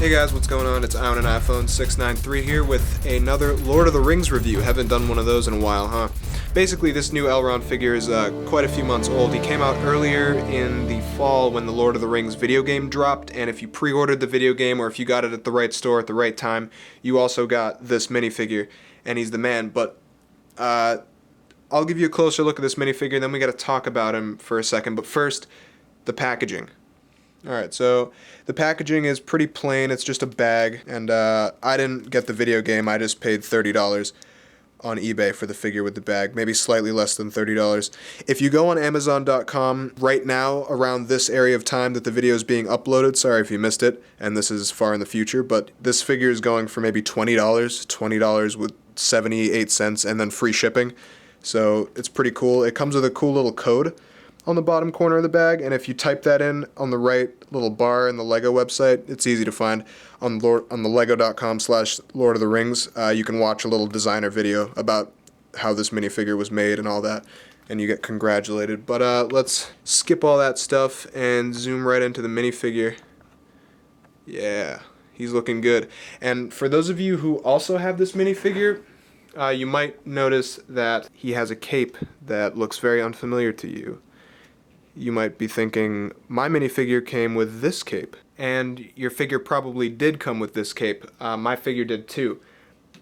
Hey guys, what's going on? It's Owen and iPhone 693 here with another Lord of the Rings review. Haven't done one of those in a while, huh? Basically, this new Elrond figure is quite a few months old. He came out earlier in the fall when the Lord of the Rings video game dropped, and if you pre-ordered the video game or if you got it at the right store at the right time, you also got this minifigure, and he's the man. But I'll give you a closer look at this minifigure, then we gotta talk about him for a second. But first, the packaging. Alright, so the packaging is pretty plain. It's just a bag, and I didn't get the video game. I just paid $30 on eBay for the figure with the bag, maybe slightly less than $30. If you go on Amazon.com right now, around this area of time that the video is being uploaded, sorry if you missed it, and this is far in the future, but this figure is going for maybe $20 with 78 cents, and then free shipping. So it's pretty cool. It comes with a cool little code on the bottom corner of the bag, and if you type that in on the right little bar in the Lego website, it's easy to find on the lego.com/Lord of the Rings. You can watch a little designer video about how this minifigure was made and all that, and you get congratulated. But let's skip all that stuff and zoom right into the minifigure. Yeah, he's looking good. And for those of you who also have this minifigure, you might notice that he has a cape that looks very unfamiliar to you. You might be thinking, my minifigure came with this cape. And your figure probably did come with this cape. My figure did too.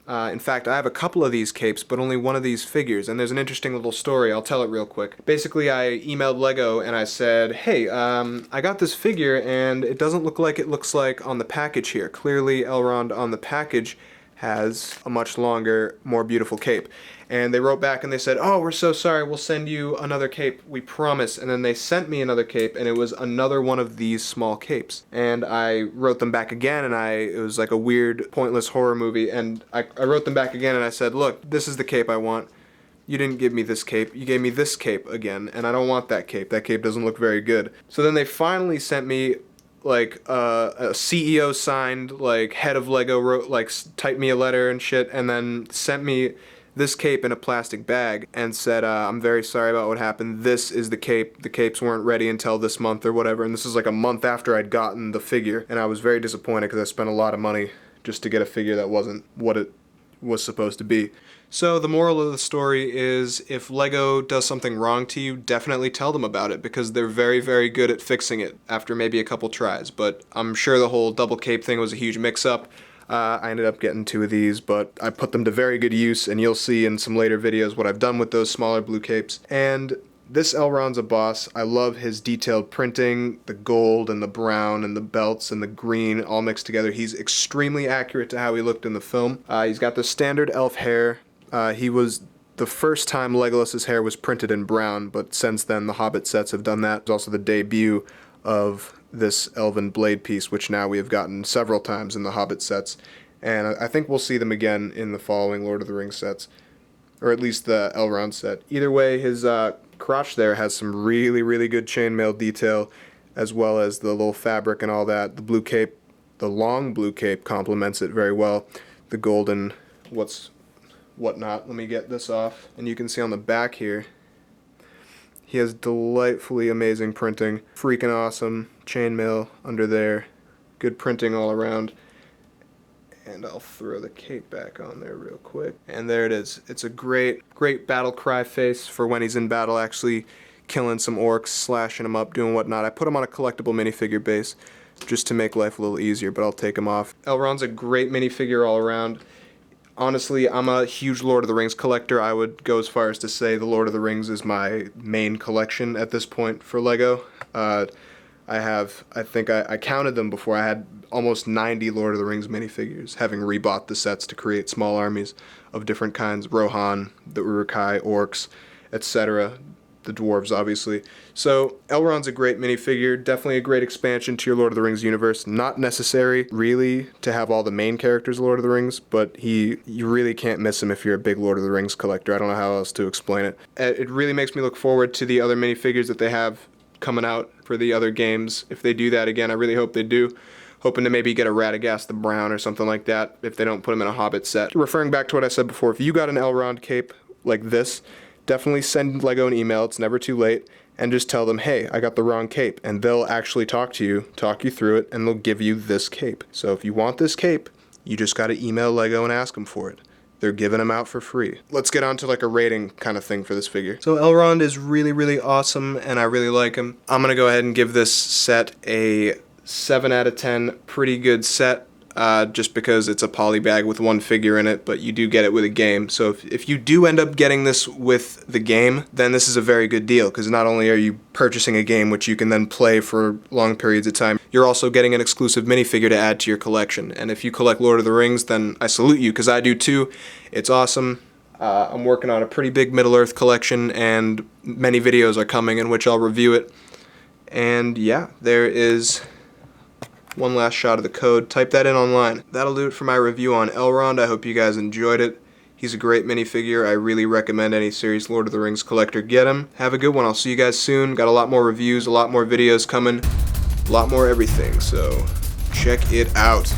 In fact, I have a couple of these capes, but only one of these figures. And there's an interesting little story. I'll tell it real quick. Basically, I emailed Lego and I said, hey, I got this figure and it doesn't look like it looks like on the package here. Clearly, Elrond on the package has a much longer, more beautiful cape. And they wrote back and they said, oh, we're so sorry, we'll send you another cape, we promise. And then they sent me another cape, and it was another one of these small capes. And I wrote them back again, and it was like a weird, pointless horror movie, and I wrote them back again and I said, look, this is the cape I want. You didn't give me this cape, you gave me this cape again, and I don't want that cape. That cape doesn't look very good. So then they finally sent me like a CEO signed, like head of Lego wrote, like typed me a letter and shit, and then sent me this cape in a plastic bag and said, I'm very sorry about what happened. This is the cape. The capes weren't ready until this month or whatever. And this is like a month after I'd gotten the figure, and I was very disappointed because I spent a lot of money just to get a figure that wasn't what it was supposed to be. So the moral of the story is, if Lego does something wrong to you, definitely tell them about it, because they're very, very good at fixing it after maybe a couple tries. But I'm sure the whole double cape thing was a huge mix-up. I ended up getting two of these, but I put them to very good use, and you'll see in some later videos what I've done with those smaller blue capes. And this Elrond's a boss. I love his detailed printing, the gold and the brown and the belts and the green all mixed together. He's extremely accurate to how he looked in the film. He's got the standard elf hair. He was the first time Legolas's hair was printed in brown, but since then the Hobbit sets have done that. It's also the debut of this elven blade piece, which now we have gotten several times in the Hobbit sets, and I think we'll see them again in the following Lord of the Rings sets, or at least the Elrond set. Either way, his crotch there has some really, really good chainmail detail, as well as the little fabric and all that. The blue cape, the long blue cape, complements it very well. The golden whatnot. Let me get this off, and you can see on the back here, he has delightfully amazing printing, freaking awesome chainmail under there, good printing all around. And I'll throw the cape back on there real quick. And there it is. It's a great, great battle cry face for when he's in battle, actually killing some orcs, slashing them up, doing whatnot. I put him on a collectible minifigure base just to make life a little easier, but I'll take him off. Elrond's a great minifigure all around. Honestly, I'm a huge Lord of the Rings collector. I would go as far as to say the Lord of the Rings is my main collection at this point for Lego. I think I counted them before. I had almost 90 Lord of the Rings minifigures, having rebought the sets to create small armies of different kinds. Rohan, the Uruk-hai, orcs, etc. The dwarves, obviously. So Elrond's a great minifigure, definitely a great expansion to your Lord of the Rings universe. Not necessary, really, to have all the main characters of Lord of the Rings, but you really can't miss him if you're a big Lord of the Rings collector. I don't know how else to explain it. It really makes me look forward to the other minifigures that they have coming out for the other games. If they do that again, I really hope they do. Hoping to maybe get a Radagast the Brown or something like that, if they don't put him in a Hobbit set. Referring back to what I said before, if you got an Elrond cape like this, definitely send Lego an email. It's never too late. and just tell them, hey, I got the wrong cape, and they'll actually talk you through it, and they'll give you this cape. So if you want this cape, you just gotta email Lego and ask them for it. They're giving them out for free. Let's get on to like a rating kind of thing for this figure. So Elrond is really, really awesome, and I really like him. I'm gonna go ahead and give this set a 7 out of 10. Pretty good set, just because it's a poly bag with one figure in it, but you do get it with a game. So if you do end up getting this with the game, then this is a very good deal, because not only are you purchasing a game which you can then play for long periods of time, you're also getting an exclusive minifigure to add to your collection. And if you collect Lord of the Rings, then I salute you, because I do too. It's awesome. I'm working on a pretty big Middle-earth collection, and many videos are coming in which I'll review it. And yeah, there is one last shot of the code. Type that in online. That'll do it for my review on Elrond. I hope you guys enjoyed it. He's a great minifigure. I really recommend any serious Lord of the Rings collector get him. Have a good one. I'll see you guys soon. Got a lot more reviews, a lot more videos coming, a lot more everything, so check it out.